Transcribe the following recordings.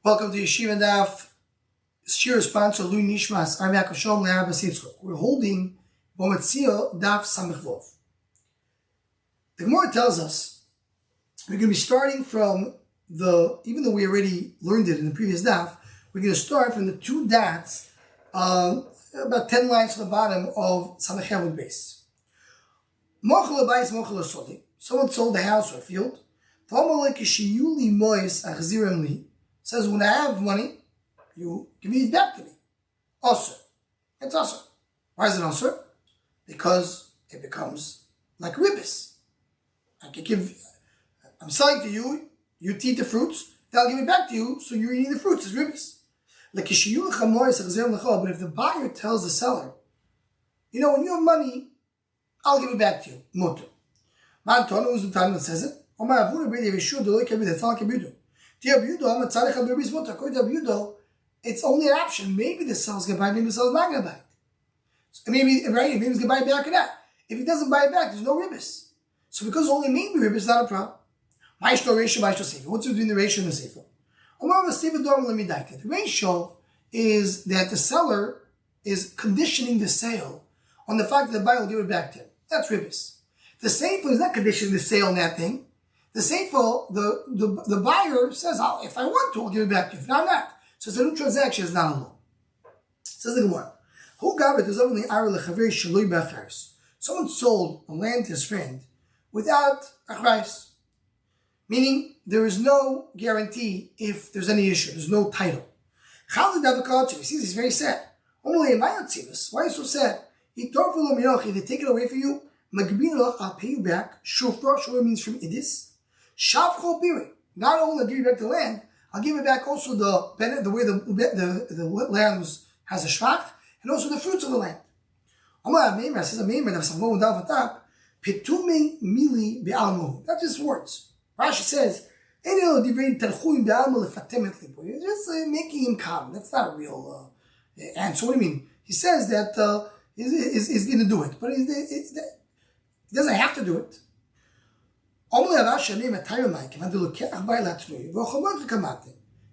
Welcome to Yeshiva Daf. Shir sponsor Lui Nishmas Armiak Hashem Le'Abbas Yitzchok. We're holding Metzia Daf Samich Vov. The Gemara tells us we're going to be starting from even though we already learned it in the previous daf, we're going to start from the two dots, about 10 lines from the bottom of Samich Vov base. Mochel Abayis Mochel Asodi. Someone sold a house or a field. Says, when I have money, you give me it back to me. Also. It's also. Why is it also? Because it becomes like ribbis. I'm selling to you, you eat the fruits, then I'll give it back to you, so you're eating the fruits, it's ribbis. But if the buyer tells the seller, when you have money, I'll give it back to you. Motor. Who's the time that says it? That's not like according to it's only an option. Maybe the seller's going to buy it, maybe the seller's not going to buy it. Maybe he's going to buy it back or not. If he doesn't buy it back, there's no ribbis. So because only maybe ribbis is not a problem. What's the ratio between the ratio and the sefer? The ratio is that the seller is conditioning the sale on the fact that the buyer will give it back to him. That's ribbis. The sefer is not conditioning the sale on that thing. The sefer, the buyer says, if I want to, I'll give it back to you. If not, not. So it's a new transaction, it's not a loan. Says the Gemara. Someone sold a land to his friend without achrayus. Meaning, there is no guarantee if there's any issue. There's no title. He sees he's very sad. Why are you so sad? If they take it away from you, I'll pay you back. Shur means from idis. Not only I'll give you back the land, I'll give it back also the way the land has a shvach, and also the fruits of the land. That's just words. Rashi says, you're just making him calm. That's not a real answer. What do you mean? He says that he's going to do it, but he doesn't have to do it. The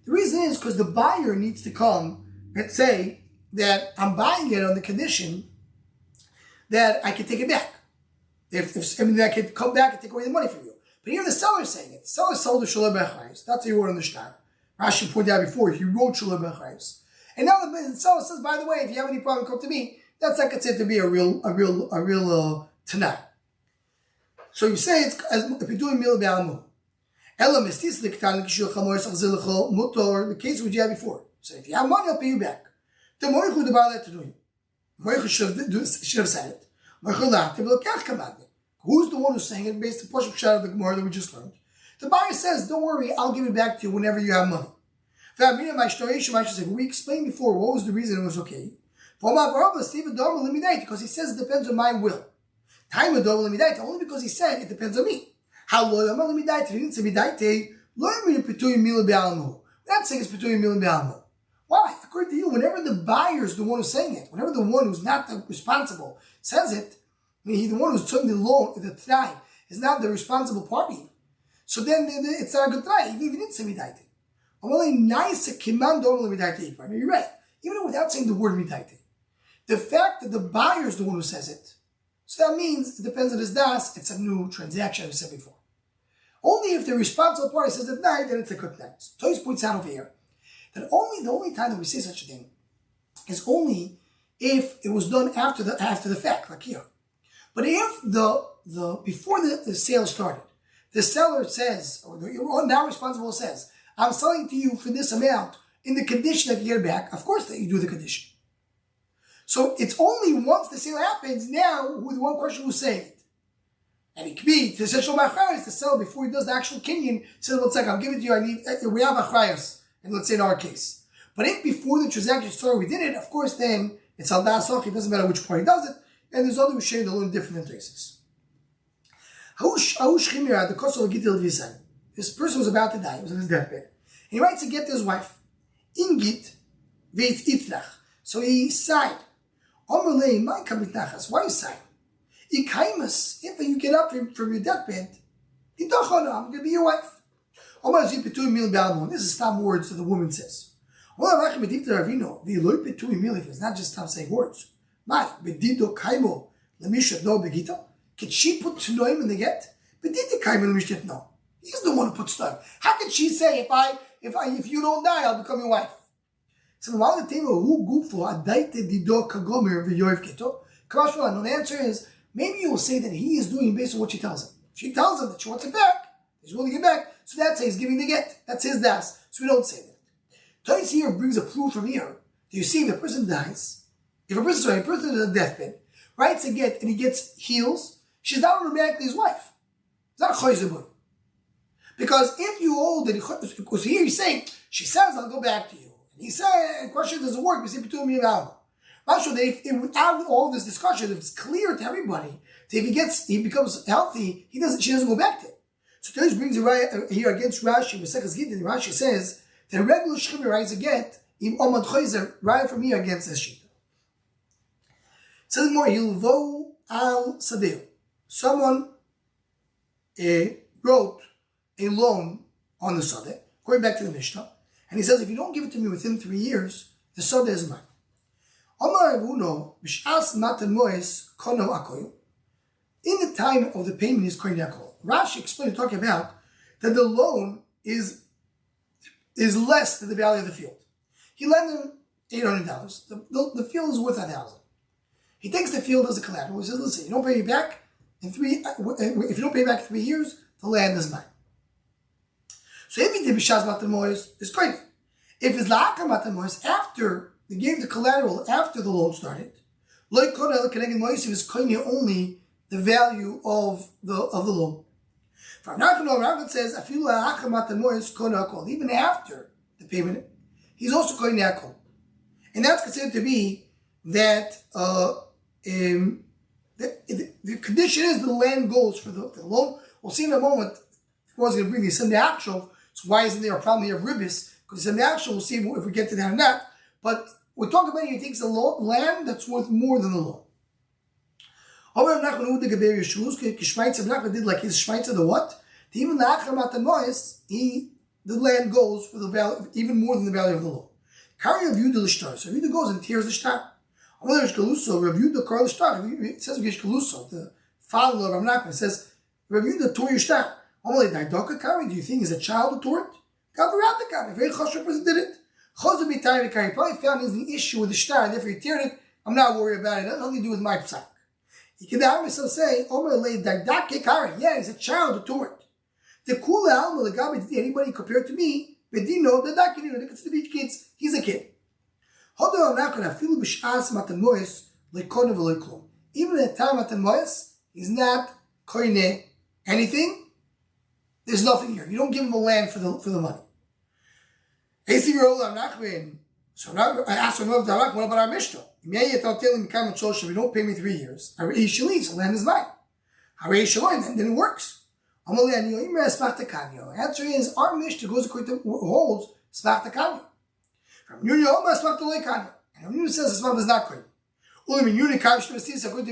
reason is because the buyer needs to come and say that I'm buying it on the condition that I can take it back. I can come back and take away the money from you. But here the seller is saying it. The seller sold the Shalom Bechayis. That's what he wrote on the shtar. Rashi pointed out before, he wrote Shalom Bechayis. And now the seller says, by the way, if you have any problem, come to me. That's not considered to be a real Tanakh. So you say it's if you're doing mil be'amu. Ela mistis l'ktan l'kishul chamor sachzil l'chol mutor, the case which you had before. So if you have money, I'll pay you back. The moichu the baal to do it. Moichu should have said it. Moichu la'ativ l'kach kamadne. Who's the one who's saying it based on the Pashup of the Gemara that we just learned? The buyer says, don't worry, I'll give it back to you whenever you have money. We explained before what was the reason it was okay. Because he says it depends on my will. Only because he said it depends on me. How loyal am I? He didn't say midaite. We're not saying it's between mil and be'almo. Why? According to you, whenever the buyer is the one who's saying it, whenever the one who's not responsible says it, the one who's taking the loan, the t'nai, is not the responsible party. So then it's not a good t'nai, even if he didn't say midaite. You're right. Even without saying the word midaite. The fact that the buyer is the one who says it, so that means it depends on his das, it's a new transaction, as I said before. Only if the responsible party says it night, then it's a good night. So Toys points out over here that the only time that we say such a thing is only if it was done after the fact, like here. But if before the sale started, the seller says, or the now responsible says, I'm selling to you for this amount in the condition that you get it back, of course that you do the condition. So it's only once the sale happens, now who the one question who's saying it. And it could be the seller before he does the actual kinyan, says, one second, I'll give it to you, we have achrayus, and let's say in our case. But if before the transaction started we did it, of course then it's al das soch, it doesn't matter which party does it, and there's other Rishonim that learn different places. This person was about to die, he was on his deathbed. And he writes to get to his wife. Ingit veit itrach. So he sighed. Why are you sighing? If you get up from your deathbed, I'm going to be your wife. This is some words that the woman says. If it's not just stop saying words. Can she put tnoim in the get? He's the one who puts tnoim. How can she say if you don't die, I'll become your wife? So the answer is maybe you will say that he is doing based on what she tells him. She tells him that she wants it back. He's willing to get back. So that's he's giving the get. That's his das. So we don't say that. Tais here brings a proof from here. Do you see if the person dies? If a person is on a deathbed, writes a get and he gets heals, she's not automatically his wife. It's not a choizabun. Because if you hold that, because here he's saying, she says, I'll go back to you. And he said, the question doesn't work. We say between me and Alma. Without all this discussion, if it's clear to everybody, that if he becomes healthy, she doesn't go back to him. So Tosh brings a right here against Rashi. Rashi says that a regular shchim writes a get, Omad Choizer, right from here against this shita. Says more, Hilvo al Sadeo. Someone wrote a loan on the Sadeh, going back to the Mishnah, and he says, if you don't give it to me within 3 years, the Sadeh is mine. In the time of the payment is koin yakol. Rashi explained, talking about that the loan is less than the value of the field. He lent him $800. The field is worth $1,000. He takes the field as a collateral. He says, listen, you don't pay me back if you don't pay back 3 years, the land is mine. So if he did b'shas matamoyos, it's koin. If it's la'akar matamoyos, after they gave the collateral after the loan started, loy koin el keneged moyos is koin only the value of the loan. From Rav says, even after the payment, he's also koin yakol. And that's considered to be that the condition is the land goes for the loan. We'll see in a moment if I was going to bring the Sunday actual. So why isn't there a problem here of ribis? Because Sunday actual, we'll see if we get to that or not. But we're talking about he takes the land that's worth more than the loan. However, Nachman did like his Shmeitzer, the what? Even the land goes for the value, even more than the value of the loan. Kari reviewed the shtar. So Yehuda goes and tears the shtar. Reviewed the Kar shtar. It says the father of Rav Nachman says, review the tore your shtar. Do you think he's a child who tore it? A very chashuv person did it. He probably found there's an issue with the shtar, and therefore he teared it. I'm not worried about it. It has nothing to do with my psak. He can himself say, yeah, he's a child who tore it. The kula alma legabi to anybody compared to me, bedino the dakinino the beach kids, he's a kid. Even at the time at the moyes, he's not koine anything. There's nothing here. You don't give him the land for the money. So now I asked him, what about our Mishnah? If you don't pay me 3 years, the land is mine. Then it works. The answer is, our Mishnah goes according to holds smachta kanyo. From Yuni Oma smachta loy kanyo. And Yuni says the smachta is not koine. According to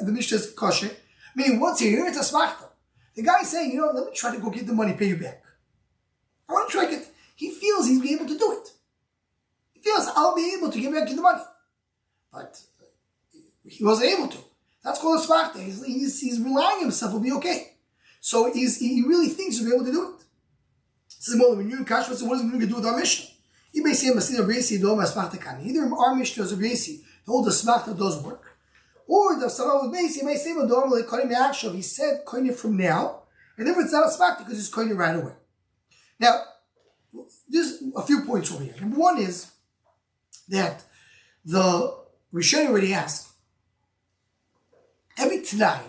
the Mishnah is kosher. Meaning once here, it's a smachta. The guy is saying, let me try to go get the money, pay you back. I want to try to get. He feels he's be able to do it. He feels I'll be able to give back you the money, but he wasn't able to. That's called a smachta. He's relying on himself will be okay. So he really thinks he'll be able to do it. This is more when you kash. So what is he going to do with our Mishnah? Either our Mishnah or Reisi, the whole smachta does work. Or the Sarah with Beis, he may say, he said, coin it from now, and therefore it's not a smachta because he's coining right away. Now, there's a few points over here. Number one is that the Rishonim already asked, every Tanai,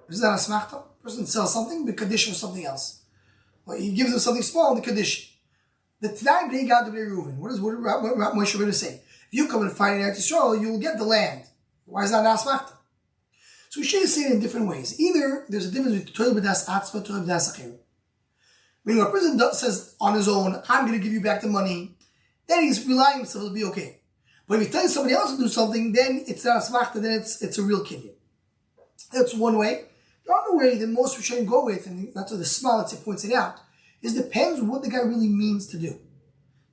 is that a smachta? Person sells something, the Kaddish or something else. Well, he gives them something small in the Kaddish. The Tanai, they got the Reuven. What Moshe going to say? If you come and find an Eretz Yisrael, you will get the land. Why is that not smachta? So we should say it in different ways. Either there's a difference between Torah b'das atzma, Torah b'das achirim. Meaning, when a person says on his own, I'm going to give you back the money, then he's relying on himself to be okay. But if he tells somebody else to do something, then it's not a smachta, then it's a real kinyan. That's one way. The other way that most Rishonim go with, and that's what the Smal points it out, is depends on what the guy really means to do.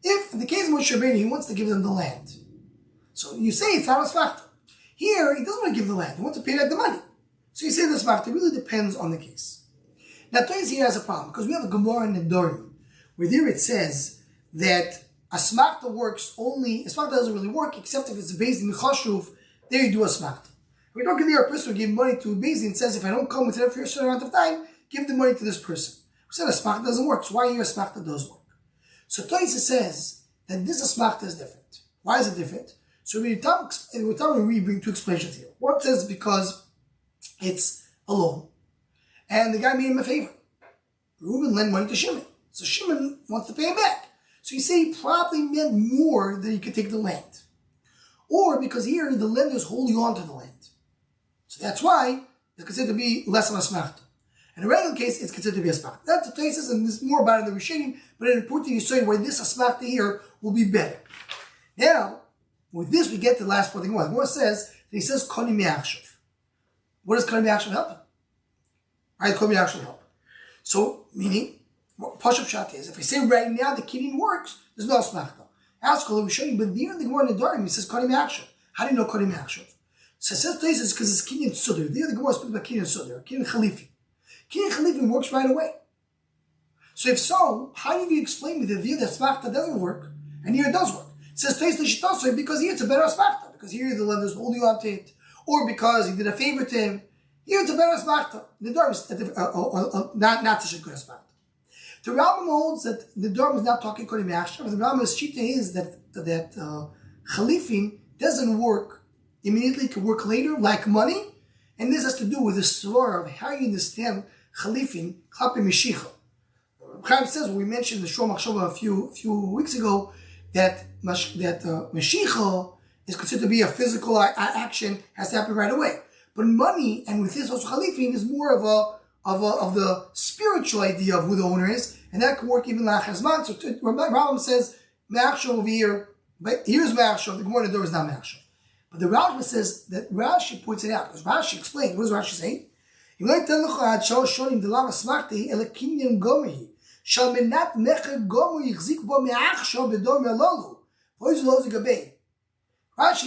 If, in the case of Moshe Rabbeinu, he wants to give them the land. So you say it's not a smachta. Here, he doesn't want to give the land. He wants to pay back the money. So you say the smachta. It really depends on the case. Now, Toys here has a problem, because we have a Gemara in the Dorim, where there it says that a smachta works only, a smachta doesn't really work, except if it's based in the chashuv, there you do a smachta. We're talking there, a person will give money to a Beis and says, if I don't come within a certain amount of time, give the money to this person. We said a smachta doesn't work, so why here a smachta does work? So Toys says that this smachta is different. Why is it different? So we bring two explanations here. One says because it's a loan, and the guy made him a favor. Reuben lent money to Shimon, so Shimon wants to pay him back. So you say he probably meant more than he could take the land. Or because here the lender is holding on to the land. So that's why it's considered to be less of a smachta. In a regular case, it's considered to be a smachta. That's the cases, and there's more about it in the Rishonim, but an important thing is showing why this smachta here will be better. Now, with this, we get to the last part of the Gemara. The Gemara says that he says Koni Me'achshav. What does Koni Me'achshav help? Right, Koni Me'achshav help. So, meaning, what Pashup Shat is, if I say right now the kidney works, there's no smachta. Ask Kol Rishonim, but there in the Gemara in the Dorim, he says Koni Me'achshav. How do you know Koni Me'achshav? So it says places because it's Kinyan Sudr. There the Gemara speaks about Kinyan Sudr, Kinyan Khalifi. Kinyan Khalifi works right away. So if so, how do you explain me the view that smachta doesn't work, and here it does work? It says because here it's a better smachta, because here the lender's holding on to it, or because he did a favor to him. Here it's a better smachta. The Dharm is not such a good smachta. The Rambam holds that the Dharm is not talking Koni Me'achshav, but the Rambam's shita is that Khalifin doesn't work immediately, can work later, like money, and this has to do with the svara of how you understand Khalifin, Klapi Meshicha. Chaim says, we mentioned the Shor Machshava a few weeks ago, that Meshicha is considered to be a physical action, has to happen right away. But money, and with this also Khalifin, is more of the spiritual idea of who the owner is, and that can work even like Chazman. So Rambam says, Me'achshav over here, but here's Me'achshav, the Gemara in the door is not Me'achshav. But the Rashba says that Rashi points it out, because Rashi explained, what does Rashi say? Rashi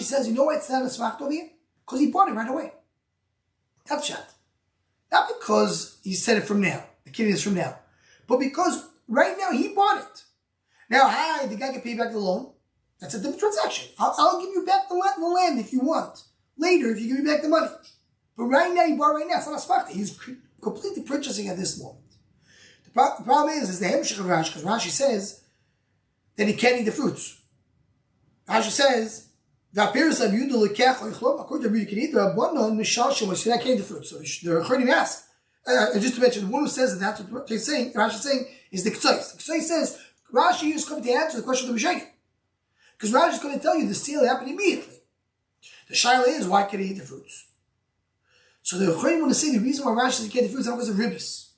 says, you know why it's not a smachta over here? Because he bought it right away. That's shot. Not because he said it from now, the kid is from now, but because right now he bought it. Now, the guy can pay back the loan. That's a different transaction. I'll give you back the land if you want. Later, if you give me back the money. But right now, you bought it right now. It's not a smachta. He's completely purchasing at this moment. The problem is the hemshech of Rashi, because Rashi says that he can't eat the fruits. Rashi says, according to Rabbi, you can eat the abundant mishalshim, which I can't eat the fruits. So the Chodim ask, just to mention, the one who says that that's what he's saying, Rashi's saying, is the Ktsois. The Ktsois says, Rashi is coming to answer the question of the Mishnah. Because Rashi is going to tell you the sale happened immediately. The shaila is, why can't he eat the fruits? So the Chodim want to say the reason why Rashi says he can't eat the fruits is not because of ribbis.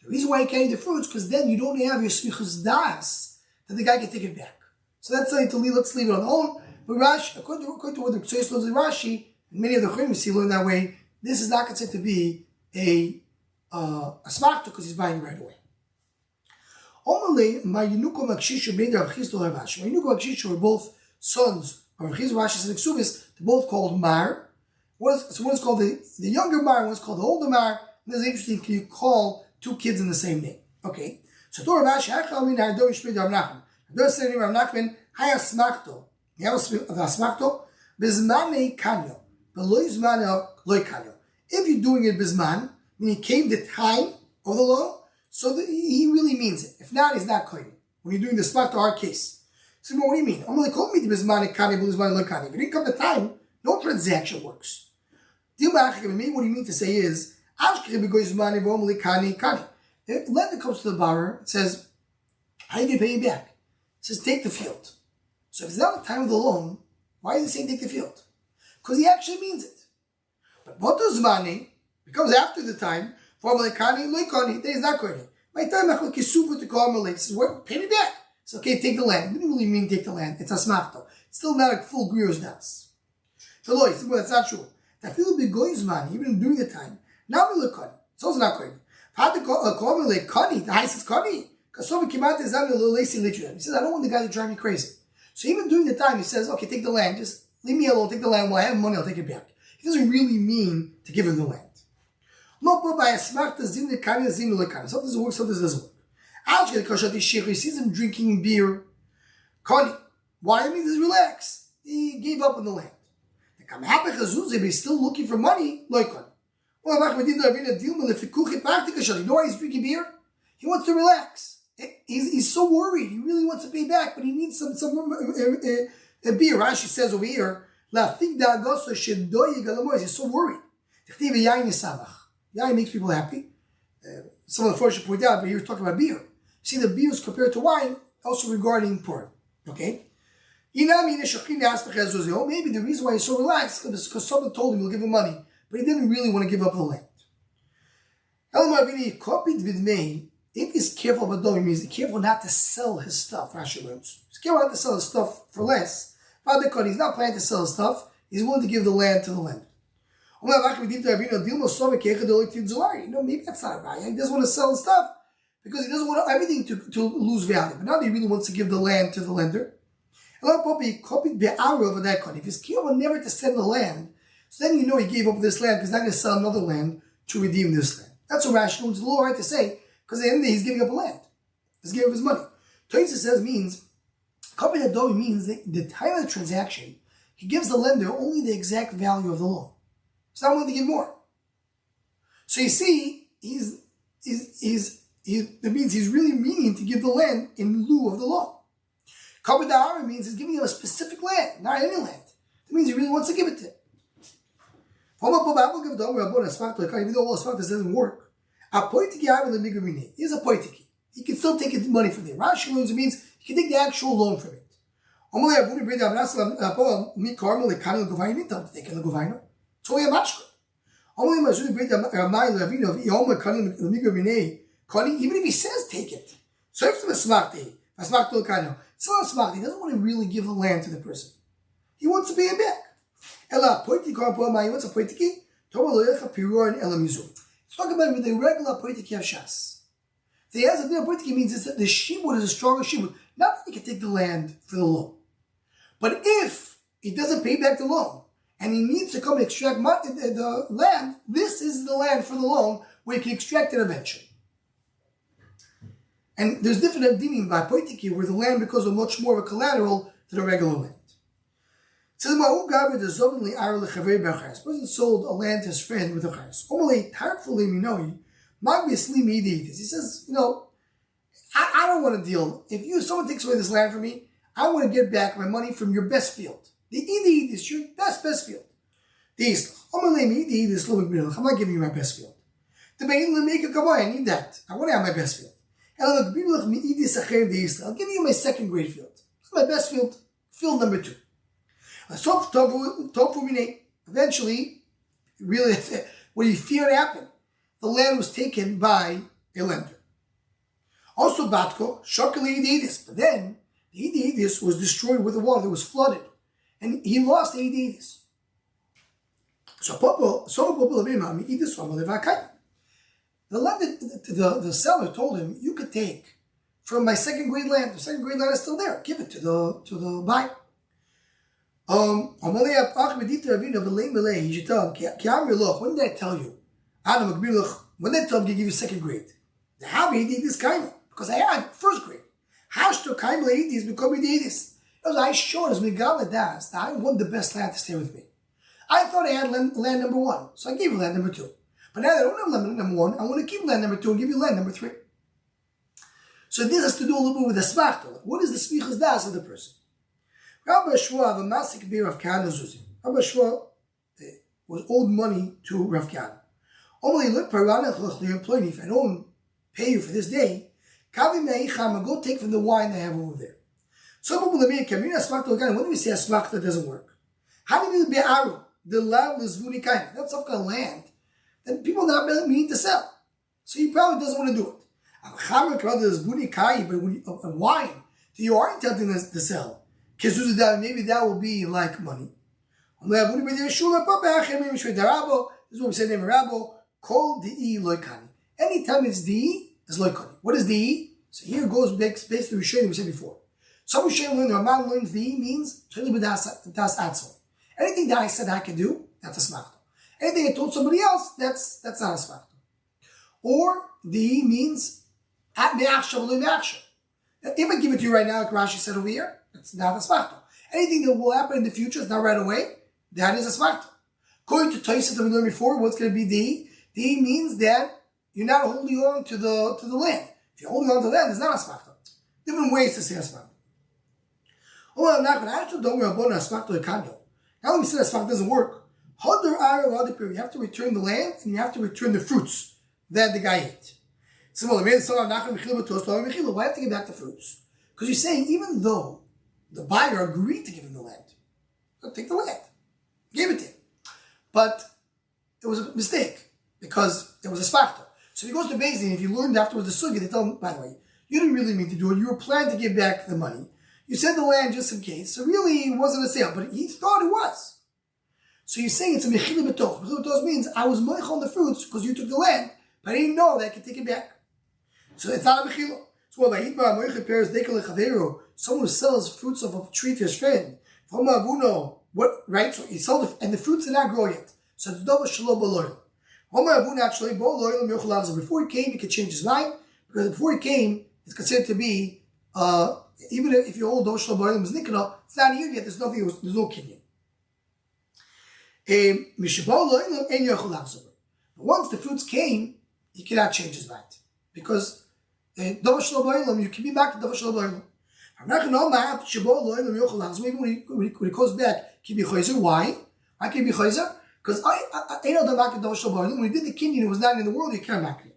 The reason why he can't eat the fruits because then you don't have your smichus das that the guy can take it back. So that's let's leave it on the own. But Rashi, according to what the Ktsois learns in Rashi, and many of the Chodim see learn that way, this is not considered to be a smachta because he's buying right away. Only Mayinuko Makshishu made Rav Chisda Rav Ashi. Mayinuko Makshishu were both sons of Rav Chisda Rav Ashi and Ksubis. They're both called Mar. One is called the younger Mar, one's called the older Mar. And this is interesting, can you call two kids in the same name? Okay. So to Rav Ashi, Hachal Min Ha'ador Yishmid Rav Nachman. Ha'ador Seri Rav Nachman, Haya Smachto. You have a Smachto? Bizmane Kanyo. Beloy Zmane Loy Kanyo. If you're doing it Bizman, meaning came the time of the law, so he really means it. If not, he's not kohen. When you're doing the smart to our case. So what do you mean? I'm only calling me the bizmane kani, bizmane lekani. If it didn't come the time, no transaction works. What do you mean to say is, the lender comes to the borrower, it says, how are you going to pay you back? It says, take the field. So if it's not the time of the loan, why is he saying take the field? Because he actually means it. But what does money becomes after the time, formally kani, loikani, then he's not kohen. My time kisuva to call says, what? Pay me back. It's okay, take the land. It didn't really mean take the land. It's a smachto. It's still not a full grio's das. So that's not true. That feel be goy's money, even during the time. Now we look kani. It's also not kohen. How to call me like kani? The high says kani. He says, I don't want the guy to drive me crazy. So even during the time, he says, okay, take the land. Just leave me alone. Take the land. When I have money, I'll take it back. He doesn't really mean to give him the land. Sometimes it works, sometimes it doesn't work. He sees him drinking beer. Why? I mean, he's relaxed. He gave up on the land. But he's still looking for money. You know why he's drinking beer? He wants to relax. He's so worried. He really wants to pay back, but he needs some beer. Rashi says over here, he's so worried. Yain makes people happy. Some of the first should point out, but he was talking about beer. See, the beer is compared to wine, also regarding porn. Okay? Maybe the reason why he's so relaxed is because someone told him he'll give him money, but he didn't really want to give up the land. If he's careful about doing, means he's careful not to sell his stuff, Rashi learns. He's careful not to sell his stuff for less. He's not planning to sell his stuff, he's willing to give the land to the lender. Maybe that's not right. He doesn't want to sell his stuff because he doesn't want everything to lose value. But now he really wants to give the land to the lender. If he's careful never to sell the land, so then he gave up this land because he's not going to sell another land to redeem this land. That's what rational. It's a little hard to say because at the end of the day he's giving up a land. He's giving up his money. Toysa says means that the time of the transaction, he gives the lender only the exact value of the loan. He's not willing to give more. So you see, that means he's really meaning to give the land in lieu of the loan. Kabbalah means he's giving him a specific land, not any land. That means he really wants to give it to him. Even though all this doesn't work, he's a poitiki. He can still take his money from there. Rashi learns it means he can take the actual loan from it. It's only a mashka. Even if he says take it, so if it's smarty, it's not smart. He doesn't want to really give the land to the person. He wants to pay it back. He wants a poitiki. Let's talk about it with the regular poitiki of Shas. So he has a poitiki means that the shibud is a stronger shibud. Not that he can take the land for the loan. But if he doesn't pay back the loan, and he needs to come and extract the land, this is the land for the loan where he can extract it eventually. And there's different dinim by poitiki where the land becomes much more of a collateral than a regular land. It says, a person sold a land to his friend with a charis. He says, I don't want to deal. If someone takes away this land from me, I want to get back my money from your best field. The idi is your best field. I'm not giving you my best field. I need that. I want to have my best field. I'll give you my second grade field. My best field, field number 2. Eventually, really, what he feared happened. The land was taken by a lender. Also, Batko, shockingly, but then the Idis was destroyed with the water. It was flooded. And he lost the Idis. The seller told him, you could take from my second grade land. The second grade land is still there. Give it to the buyer. When did I tell you? When did I tell him to give you second grade? The Habi did this kind of because I had first grade. Hashto kaim leidis become leidis. I showed us Megala Das that I want the best land to stay with me. I thought I had land number 1, so I gave you land number 2. But now that I don't have land number 1, I want to keep land number 2 and give you land number 3. So this has to do a little bit with the smachta. What is the smichas das of the person? Rabbi Shua, the masik beer of Kahana Zuzi. Rabbi Shua was owed money to Rav Kahana. Only look if I don't pay you for this day, go take from the wine I have over there. Some people that mean when do we say a smachta doesn't work? How do you do be'aru? The land is vunikain. That's some kind of land that people not meaning to sell. So he probably doesn't want to do it. But when wine that you are intending to sell, maybe that will be like money. This is what we say in Rabo, called the loikani. Anytime it's the is loikani. What is the? So here it goes back based on the Rishonim we said before. Some Rishonim learn the Raman learns the means anything that I said I can do, that's a smachta. Anything I told somebody else, that's not a smachta. Or the means at me'achshav or me'achshav. If I give it to you right now, like Rashi said over here, it's not a smachta. Anything that will happen in the future is not right away, that is a smachta. According to Tosfos that we learned before, what's going to be the? The means that you're not holding on to the land. If you're holding on to the land, it's not a smachta. Different ways to say a smachta. Oh, I'm not going to actually don't worry about a smachta or kanyo. Now when we say a smachta doesn't work, you have to return the land and you have to return the fruits that the guy ate. So why do you have to give back the fruits? Because you're saying even though the buyer agreed to give him the land, take the land, gave it to him, but it was a mistake because it was a smachta. So if he goes to Beis Din, if you learned afterwards the sugi, they tell him, by the way, you didn't really mean to do it. You were planning to give back the money. You said the land just in case. So really it wasn't a sale, but he thought it was. So you're saying it's a mechila betos. Mechila betos means I was moich on the fruits because you took the land, but I didn't know that I could take it back. So it's not a mechila. So someone who sells fruits of a tree to his friend, what, right? So he sold it, and the fruits did not grow yet. So it's double shalom b'loyal. Before he came, he could change his mind, because before he came, it's considered to be, even if you hold double shalom b'loyal, it's not here yet, there's no kinyan. But once the fruits came, he cannot change his mind. Because you can be back to Dava Shalom Ba'olam. Maybe when he goes back, he can be chayzer. Why? I can be chayzer because I know the back of Dava Shalom Ba'olam. When he did the kinyan, it was not in the world. He can't back it.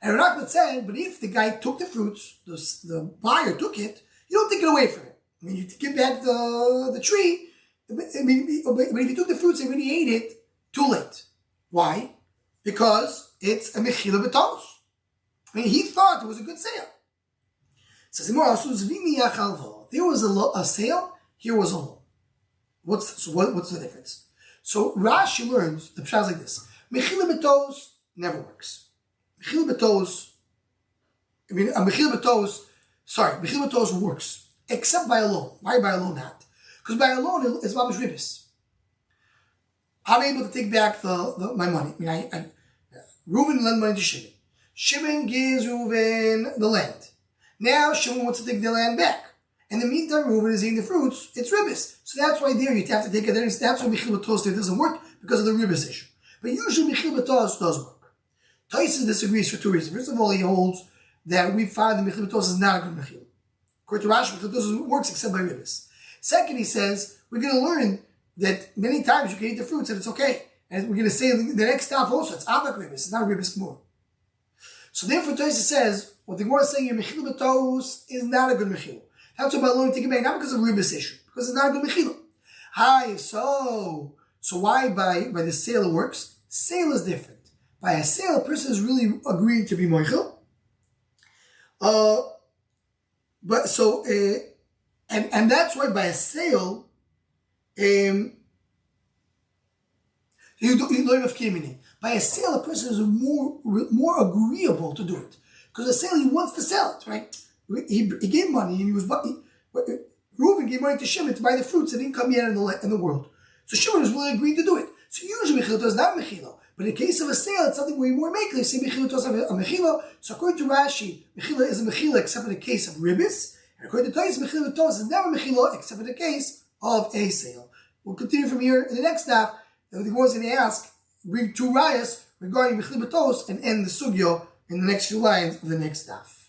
And Rav said, but if the guy took the fruits, the buyer took it, you don't take it away from him. I mean, you give back the tree. But if he took the fruits and when he ate it, too late. Why? Because it's a mechila betos. I mean, he thought it was a good sale. Says the Gemara, there was a sale, here was a loan. What's the difference? So Rashi learns the pshat like this: mechila betos never works. Mechila betos works except by a loan. Why by a loan not? Because by a loan it's mamish ribis. I'm able to take back my money. I mean, Reuben lent money to Shimon. Shimon gives Reuben the land. Now Shimon wants to take the land back. In the meantime, Reuben is eating the fruits. It's ribis. So that's why there you have to take it there. That's why Mechil B'tos there doesn't work, because of the ribis issue. But usually Mechil B'tos does work. Tosfos disagrees for two reasons. First of all, he holds that we find that Mechil B'tos is not a good Mechil. According to Rashi, Mechil B'tos works except by ribis. Second, he says, we're going to learn that many times you can eat the fruits and it's okay. And we're going to say in the next stop also, it's avak ribis, it's not ribis more. So therefore, Tosfos says, what the Gemara is saying here, Mechil B'tos is not a good Mechil. That's why by learning to take it back, not because of ribis issue, because it's not a good Mechil. So why by the sale it works? Sale is different. By a sale, a person is really agreeing to be moichel. And that's why by a sale, by a sale, a person is more agreeable to do it. Because a sale, he wants to sell it, right? He gave money, and Reuben gave money to Shimon to buy the fruits that didn't come yet in the world. So Shimon is really agreeing to do it. So usually Mechila is not Mechila. But in the case of a sale, it's something where you more make. They say Mechila does have a Mechila. So according to Rashi, Mechila is a Mechila except in the case of ribis. And according to Tosfos, Mechila is never Mechila except in the case of a sale. We'll continue from here in the next step. The Gemara is going to ask, bring two rayas regarding Mechila and end the sugya in the next few lines of the next daf.